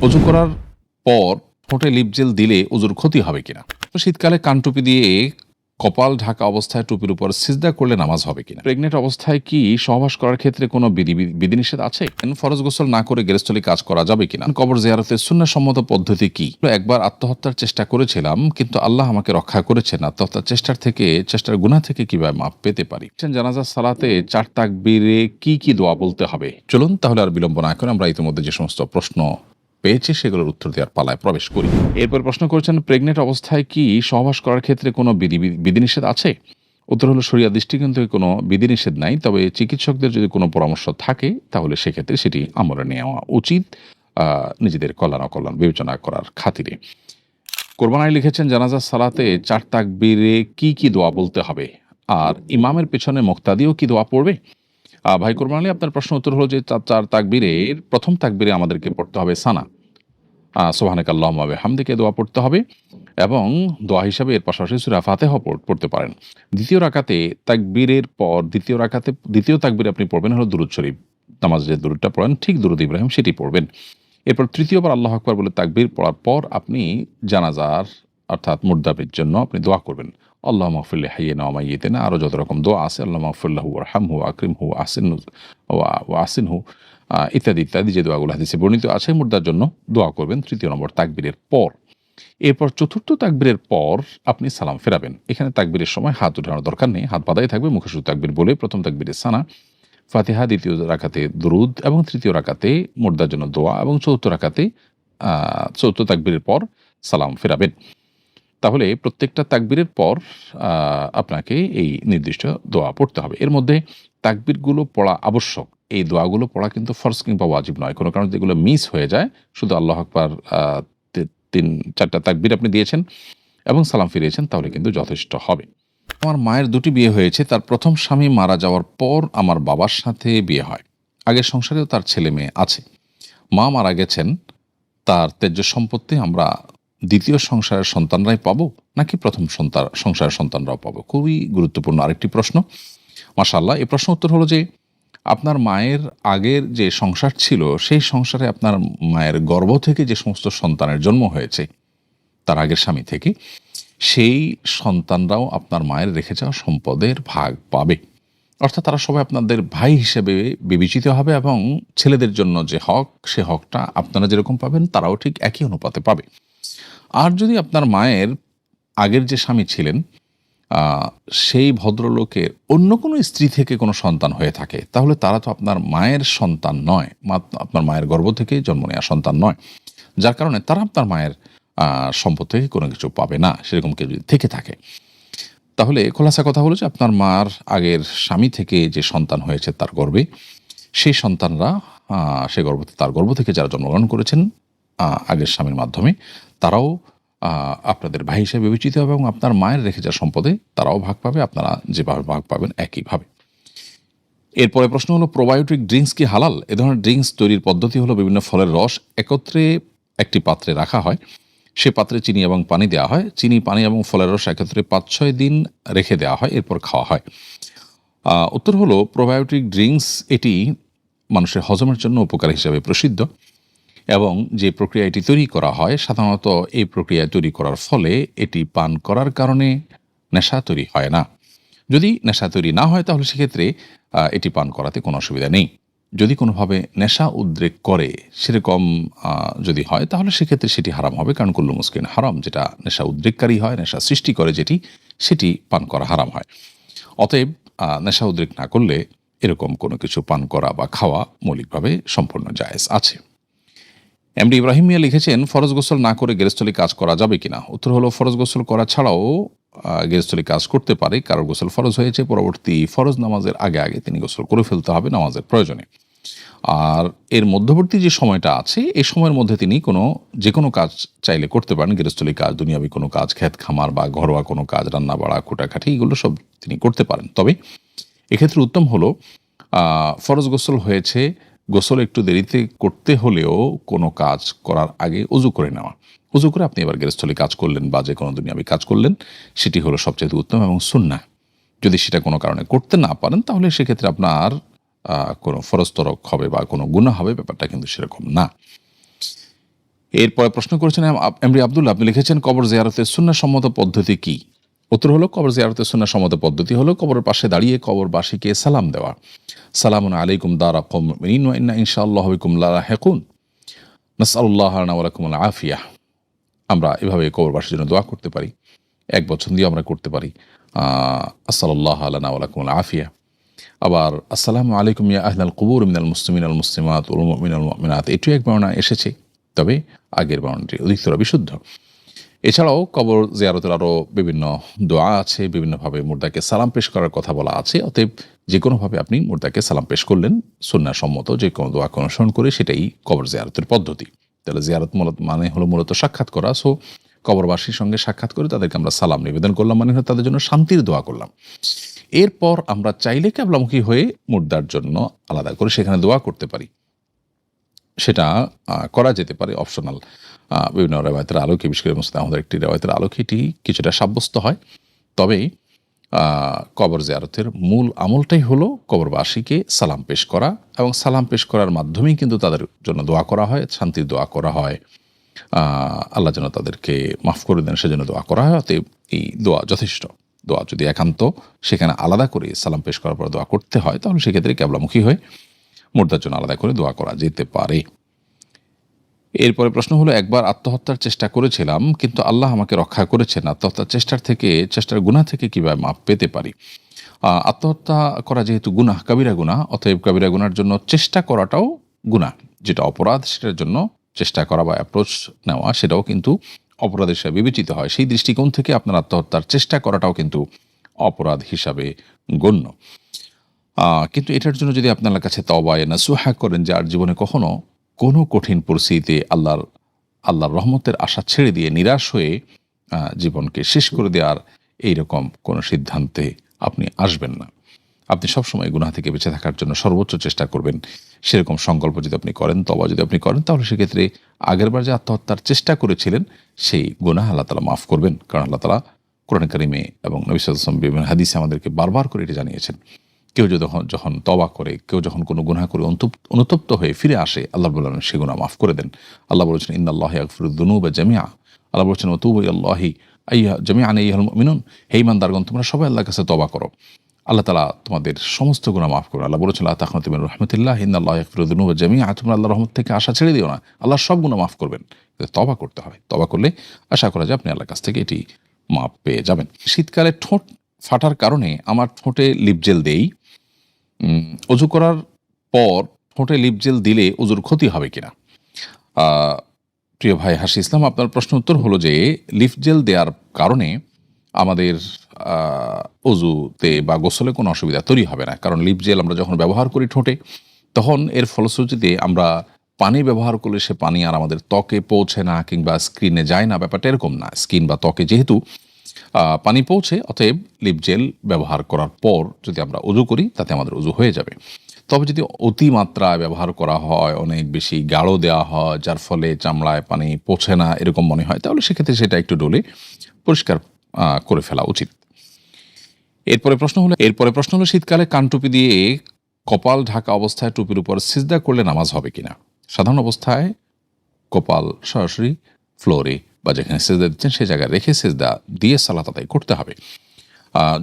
অজু করার পর ঠোঁটে লিপ জেল দিলে অজুর ক্ষতি হবে কিনা? তো শীতকালে কান টুপি দিয়ে কপাল ঢাকা অবস্থায় টুপির উপর সিজদা করলে নামাজ হবে কিনা? প্রেগনেন্ট অবস্থায় কি সহবাস করার ক্ষেত্রে কোনো বিধিনিষেধ আছে? ফরজ গোসল না করে গৃহস্থলী কাজ করা যাবে কিনা? কবর জিয়ারতের সুন্নাহসম্মত পদ্ধতি কি? একবার আত্মহত্যার চেষ্টা করেছিলাম, কিন্তু আল্লাহ আমাকে রক্ষা করেছেন। আত্মহত্যার চেষ্টার গুনাহ থেকে কিভাবে মাপ পেতে পারি? জানাজার সালাতে 4 তাকবীরে কি দোয়া বলতে হবে? চলুন তাহলে আর বিলম্ব না করে আমরা ইতিমধ্যে যে সমস্ত প্রশ্ন পেয়েছে সেগুলোর উত্তর দেওয়ার পালায় প্রবেশ করি। এরপর প্রশ্ন করেছেন, প্রেগনেন্ট অবস্থায় কি সহবাস করার ক্ষেত্রে কোনো বিধিনিষেধ আছে? উত্তর হলো, শরিয়া দৃষ্টিকোণ থেকে কোনো বিধিনিষেধ নাই, তবে চিকিৎসকদের যদি কোনো পরামর্শ থাকে তাহলে সেক্ষেত্রে সেটি আমলে নেওয়া উচিত, নিজেদের কল্যাণ অকল্যাণ বিবেচনা করার খাতিরে। কোরবান আলী লিখেছেন, জানাজার সালাতে 4 তাকবীরে কি দোয়া বলতে হবে, আর ইমামের পেছনে মুক্তাদিও কি দোয়া পড়বে? ভাই কোরবান আলী, আপনার প্রশ্ন উত্তর হলো যে 4 তাকবীরের প্রথম তাকবীরে আমাদেরকে পড়তে হবে সানা, সুবহানাকাল্লাহুম্মা ওয়া বিহামদিকা দোয়া পড়তে হবে, এবং দোয়া হিসাবে এর পাশাপাশি সূরা ফাতিহা পড়তে পারেন। দ্বিতীয় রাকাতে তাকবীরের পর দ্বিতীয় তাকবীরে আপনি পড়বেন হলো দুরূদ শরীফ। নামাজে যে দুরূদটা পড়েন ঠিক দুরূদ ইব্রাহিম সেটি পড়বেন। এরপর তৃতীয়বার আল্লাহু আকবার বলে তাকবীর পড়ার পর আপনি জানাজার অর্থাৎ মুর্দাবের জন্য আপনি দোয়া করবেন। আল্লাহুম্মা গফির লিহাইয়িনা ওয়া মাইয়িতিনা, আরও যত রকম দোয়া আছে, আল্লাহুম্মা গফির লাহু ওয়ারহামহু ওয়াকরিমহু ওয়াহসিনহু ইত্যাদি যে দোয়াগুলো হাদিসে বর্ণিত আছে, মুর্দার জন্য দোয়া করবেন ৩য় নম্বর তাকবীরের পর। এরপর ৪র্থ তাকবীরের পর আপনি সালাম ফেরাবেন। এখানে তাকবীরের সময় হাত উঠানোর দরকার নেই, হাত বাঁধাই থাকবে, মুখে শুধু তাকবীর বলে প্রথম তাকবীরে সানা, ফাতিহা, দ্বিতীয় রাকাতে দুরুদ এবং তৃতীয় রাকাতে মুর্দার জন্য দোয়া, এবং চতুর্থ তাকবীরের পর সালাম ফেরাবেন। তাহলে প্রত্যেকটা তাকবীরের পর আপনাকে এই নির্দিষ্ট দোয়া পড়তে হবে। এর মধ্যে তাকবীরগুলো পড়া আবশ্যক। এই দোয়াগুলো পড়া কিন্তু ফরজ কিংবা ওয়াজিব নয়। কোনো কারণে যেগুলো মিস হয়ে যায়, শুধু আল্লাহু আকবার 4টা তাকবীর আপনি দিয়েছেন এবং সালাম ফিরিয়েছেন, তাহলে কিন্তু যথেষ্ট হবে। আমার মায়ের 2টি বিয়ে হয়েছে। তার প্রথম স্বামী মারা যাওয়ার পর আমার বাবার সাথে বিয়ে হয়। আগের সংসারেও তার ছেলে মেয়ে আছে। মা মারা গেছেন, তার ত্যায্য সম্পত্তি আমরা দ্বিতীয় সংসারের সন্তানরাই পাবো, নাকি প্রথম সংসারের সন্তানরাও পাবো? খুবই গুরুত্বপূর্ণ আরেকটি প্রশ্ন। মাশাআল্লাহ। এই প্রশ্ন উত্তর হলো যে, আপনার মায়ের আগের যে সংসার ছিল, সেই সংসারে আপনার মায়ের গর্ভ থেকে যে সমস্ত সন্তানের জন্ম হয়েছে তার আগের স্বামী থেকে, সেই সন্তানরাও আপনার মায়ের রেখে যাওয়া সম্পদের ভাগ পাবে। অর্থাৎ তারা সবাই আপনাদের ভাই হিসেবে বিবেচিত হবে, এবং ছেলেদের জন্য যে হক, সে হকটা আপনারা যেরকম পাবেন তারাও ঠিক একই অনুপাতে পাবে। আর যদি আপনার মায়ের আগের যে স্বামী ছিলেন, সেই ভদ্রলোকের অন্য কোনো স্ত্রী থেকে কোনো সন্তান হয়ে থাকে, তাহলে তারা তো আপনার মায়ের সন্তান নয়, আপনার মায়ের গর্ভ থেকে জন্ম নেওয়া সন্তান নয়, যার কারণে তারা আপনার মায়ের সম্পদ থেকে কোনো কিছু পাবে না, সেরকম কেউ যদি থেকে থাকে। তাহলে খোলাসা কথা হলো যে, আপনার মার আগের স্বামী থেকে যে সন্তান হয়েছে তার গর্ভে, সেই সন্তানরা তার গর্ভ থেকে যারা জন্মগ্রহণ করেছেন আগের স্বামীর মাধ্যমে, তারাও আপনাদের ভাই হিসেবে বিবেচিত হবে, এবং আপনার মায়ের রেখে যাওয়া সম্পদে তারাও ভাগ পাবে, আপনারা যেভাবে ভাগ পাবেন একইভাবে। এরপরে প্রশ্ন হলো, প্রোবায়োটিক ড্রিঙ্কস কি হালাল? এ ধরনের ড্রিঙ্কস তৈরির পদ্ধতি হলো, বিভিন্ন ফলের রস একত্রে একটি পাত্রে রাখা হয়, সে পাত্রে চিনি এবং পানি দেওয়া হয়, চিনি, পানি এবং ফলের রস একত্রে 5-6 দিন রেখে দেওয়া হয়, এরপর খাওয়া হয়। উত্তর হলো, প্রোবায়োটিক ড্রিঙ্কস এটি মানুষের হজমের জন্য উপকারী হিসাবে প্রসিদ্ধ, এবং যে প্রক্রিয়া এটি তৈরি করা হয়, সাধারণত এই প্রক্রিয়া তৈরি করার ফলে এটি পান করার কারণে নেশা তৈরি হয় না। যদি নেশা তৈরি না হয়, তাহলে সেক্ষেত্রে এটি পান করাতে কোনো অসুবিধা নেই। যদি কোনোভাবে নেশা উদ্রেক করে, সেরকম যদি হয়, তাহলে সেক্ষেত্রে সেটি হারাম হবে, কারণ কুল্লু মুস্কিন হারাম, যেটা নেশা উদ্রেককারী হয়, নেশা সৃষ্টি করে যেটি, সেটি পান করা হারাম হয়। অতএব নেশা উদ্রেক না করলে এরকম কোনো কিছু পান করা বা খাওয়া মৌলিকভাবে সম্পূর্ণ জায়েজ আছে। এমডি ইব্রাহিম মিয়া লিখেছেন, ফরজ গোসল না করে গৃহস্থলী কাজ করা যাবে কিনা? উত্তর হলো, ফরজ গোসল করা ছাড়াও গৃহস্থলী কাজ করতে পারে। কারোর গোসল ফরজ হয়েছে, পরবর্তী ফরজ নামাজের আগে তিনি গোসল করে ফেলতে হবে নামাজের প্রয়োজনে। আর এর মধ্যবর্তী যে সময়টা আছে, এই সময়ের মধ্যে তিনি যে কোনো কাজ চাইলে করতে পারেন। গৃহস্থলী কাজ, দুনিয়াবী কোনো কাজ, ক্ষেত খামার বা ঘরোয়া কোনো কাজ, রান্না বাড়া, কুটাকাটি, এগুলো সব তিনি করতে পারেন। তবে এক্ষেত্রে উত্তম হলো, ফরজ গোসল হয়েছে, গোসল একটু দেরিতে করতে হলেও কোনো কাজ করার আগে অজু করে নেওয়া। অজু করে আপনি এবার গৃহস্থলী কাজ করলেন বা যে কোনো দুনিয়াবী কাজ করলেন, সেটি হলো সবচেয়ে উত্তম এবং সুন্নাহ। যদি সেটা কোনো কারণে করতে না পারেন, তাহলে সেক্ষেত্রে আপনার কোনো ফরজ তরক হবে বা কোনো গুনাহ হবে, ব্যাপারটা কিন্তু সেরকম না। এরপরে প্রশ্ন করেছেন এমরি আব্দুল্লাহ, আপনি লিখেছেন কবর জিয়ারতের সুন্নাহ সম্মত পদ্ধতি কি? উত্তর হলো, কবর জিয়ারতের সুন্নাহ সম্মত পদ্ধতি হলো কবরের পাশে দাঁড়িয়ে কবরবাসীকে সালাম দেওয়া। সালামুন আলাইকুম দারা কওমিন মুমিনিন ওয়া ইন্না ইনশাআল্লাহু বিকুম লাহিকুন নাসআলুল্লাহ লানা ওয়া লাকুমুল আফিয়াহ। আমরা এভাবে কবরবাসীর জন্য দোয়া করতে পারি, এক বছর দিয়ে আমরা করতে পারি আসসালাল্লাহু লানা ওয়া লাকুমুল আফিয়াহ। আবার আসসালামু আলাইকুম ইয়া আহলাল কুবুর মিনাল মুসলিমিন আল মুসলিমাত ওয়াল মুমিনিন ওয়াল মুমিনাত, এটিও এক বর্ণনা এসেছে, তবে আগের বর্ণনাটি অধিকতর বিশুদ্ধ। এছাড়াও কবর জিয়ারতের আরও বিভিন্ন দোয়া আছে, বিভিন্নভাবে মুর্দাকে সালাম পেশ করার কথা বলা আছে। অতএব যে কোনোভাবে আপনি মুর্দাকে সালাম পেশ করলেন, সুন্নাহ সম্মত যে কোনো দোয়াকে অনুসরণ করে, সেটাই কবর জিয়ারতের পদ্ধতি। তাহলে জিয়ারত মানে হলো মূলত সাক্ষাৎ করা। সো কবরবাসীর সঙ্গে সাক্ষাৎ করে তাদেরকে আমরা সালাম নিবেদন করলাম, মানে হলো তাদের জন্য শান্তির দোয়া করলাম। এরপর আমরা চাইলে কিবলামুখী হয়ে মুর্দার জন্য আলাদা করে সেখানে দোয়া করতে পারি, সেটা করা যেতে পারে, অপশনাল। বিভিন্ন রেওয়ায়তের আলোকে, বিশেষ করে মুসলিম আমাদের একটি রেওয়ায়তের আলোকে এটি কিছুটা সাব্যস্ত হয়। তবে কবর জিয়ারতের মূল আমলটাই হলো কবরবাসীকে সালাম পেশ করা, এবং সালাম পেশ করার মাধ্যমেই কিন্তু তাদের জন্য দোয়া করা হয়, শান্তির দোয়া করা হয়, আল্লাহ যেন তাদেরকে মাফ করে দেন সেজন্য দোয়া করা হয়। অতএব এই দোয়া যথেষ্ট। দোয়া যদি একান্ত সেখানে আলাদা করে সালাম পেশ করার পর দোয়া করতে হয়, তাহলে সেক্ষেত্রে কিবলামুখী হয়ে মুর্দার জন্য আলাদা করে দোয়া করা যেতে পারে। এরপরে প্রশ্ন হলো, একবার আত্মহত্যার চেষ্টা করেছিলাম কিন্তু আল্লাহ আমাকে রক্ষা করেছেন, আত্মহত্যার চেষ্টার গুনাহ থেকে কিভাবে মাপ পেতে পারি? আত্মহত্যা করা যেহেতু গুনাহ, কাবিরা গুনাহ, অতএব কাবিরা গুনার জন্য চেষ্টা করাটাও গুনাহ। যেটা অপরাধ সেটার জন্য চেষ্টা করা বা অ্যাপ্রোচ নেওয়া সেটাও কিন্তু অপরাধ হিসাবে বিবেচিত হয়। সেই দৃষ্টিকোণ থেকে আপনার আত্মহত্যার চেষ্টা করাটাও কিন্তু অপরাধ হিসাবে গণ্য। কিন্তু এটার জন্য যদি আপনার কাছে তওবা নাসুহা করেন, যে আর জীবনে কখনো কোনো কঠিন পরিস্থিতিতে আল্লাহর রহমতের আশা ছেড়ে দিয়ে নিরাশ হয়ে জীবনকে শেষ করে দেওয়ার এইরকম কোনো সিদ্ধান্তে আপনি আসবেন না। আপনি সবসময় গুনাহ থেকে বেঁচে থাকার জন্য সর্বোচ্চ চেষ্টা করবেন, সেরকম সংকল্প যদি আপনি করেন, তওবা যদি আপনি করেন, তাহলে সেক্ষেত্রে আগেরবার যে আত্মহত্যার চেষ্টা করেছিলেন সেই গুনাহ আল্লাহ তাআলা মাফ করবেন। কারণ আল্লাহ তাআলা কোরআন কারিমে এবং নবী সাল্লাল্লাহু আলাইহি ওয়াসাল্লাম বিভিন্ন হাদিসে আমাদেরকে বারবার করে এটা জানিয়েছেন, কেউ যখন তওবা করে, কেউ যখন কোনো গুনাহ করে অনুতপ্ত হয়ে ফিরে আসে, আল্লাহ রাব্বুল আলামিন সে গুনাহ মাফ করে দেন। আল্লাহ বলেছেন ইন্নাল্লাহা ইয়াগফিরুয যুনুবা জামিআ, আল্লাহ বলেছেন ওয়া তুবু ইলাল্লাহি জামিআন আইয়ুহাল মুমিনুন, হে ঈমানদারগণ তোমরা সবাই আল্লাহর কাছে তওবা করো, আল্লাহ তাআলা তোমাদের সমস্ত গুনাহ মাফ করবেন। আল্লাহ বলেছেন লা তাখনাতু মির রাহমাতিল্লাহ ইন্নাল্লাহা ইয়াগফিরুয যুনুবা জামিআ, তোমরা আল্লাহর রহমত থেকে আশা ছেড়ে দিও না, আল্লাহ সব গুনাহ মাফ করবেন। তওবা করতে হয়, তওবা করলে আশা করা যায় আপনি আল্লাহর কাছ থেকে এটি মাপ পেয়ে যাবেন। শীতকালে ঠোঁট ফাটার কারণে আমার ঠোঁটে লিপ জেল দেই, অজু করার পর ঠোঁটে লিপ জেল দিলে অজুর ক্ষতি হবে কিনা? প্রিয় ভাই হাসি ইসলাম, আপনার প্রশ্ন উত্তর হলো যে লিপ জেল দেওয়ার কারণে আমাদের অজুতে বা গোসলে কোনো অসুবিধা তৈরি হবে না। কারণ লিপ জেল আমরা যখন ব্যবহার করি ঠোঁটে, তখন এর ফলশ্রুতিতে আমরা পানি ব্যবহার করলে সে পানি আর আমাদের ত্বকে পৌঁছে না কিংবা স্কিনে যায় না, ব্যাপারটা এরকম না। স্কিন বা ত্বকে যেহেতু পানি পৌঁছে, অতএব লিপ জেল ব্যবহার করার পর যদি আমরা অজু করি তাতে আমাদের অজু হয়ে যাবে। তবে যদি অতিমাত্রায় ব্যবহার করা হয়, অনেক বেশি গাঢ় দেওয়া হয়, যার ফলে চামড়ায় পানি পৌঁছে না এরকম মনে হয়, তাহলে সেক্ষেত্রে সেটা একটু ডলে পরিষ্কার করে ফেলা উচিত। এরপরে প্রশ্ন হলো শীতকালে কানটুপি দিয়ে কপাল ঢাকা অবস্থায় টুপির উপর সিজদা করলে নামাজ হবে কিনা? সাধারণ অবস্থায় কপাল সরাসরি ফ্লোরে বা যেখানে সিজদা দিচ্ছেন সেই জায়গায় রেখে সিজদা দিয়ে সালাত আদায় করতে হবে।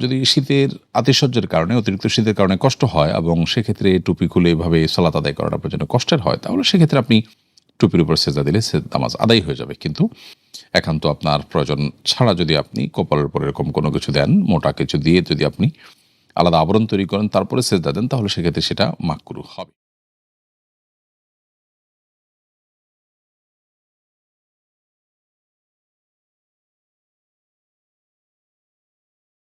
যদি শীতের আতিশয্যের কারণে, অতিরিক্ত শীতের কারণে কষ্ট হয় এবং সেক্ষেত্রে টুপি খুলে এভাবে সালাত আদায় করাটা আপনার জন্য কষ্টের হয়, তাহলে সেক্ষেত্রে আপনি টুপির উপর সিজদা দিলে নামাজ আদায় হয়ে যাবে। কিন্তু একান্ত আপনার প্রয়োজন ছাড়া যদি আপনি কপালের উপর এরকম কোনো কিছু দেন, মোটা কিছু দিয়ে যদি আপনি আলাদা আবরণ তৈরি করেন তারপরে সিজদা দেন, তাহলে সেক্ষেত্রে সেটা মাকরুহ হবে।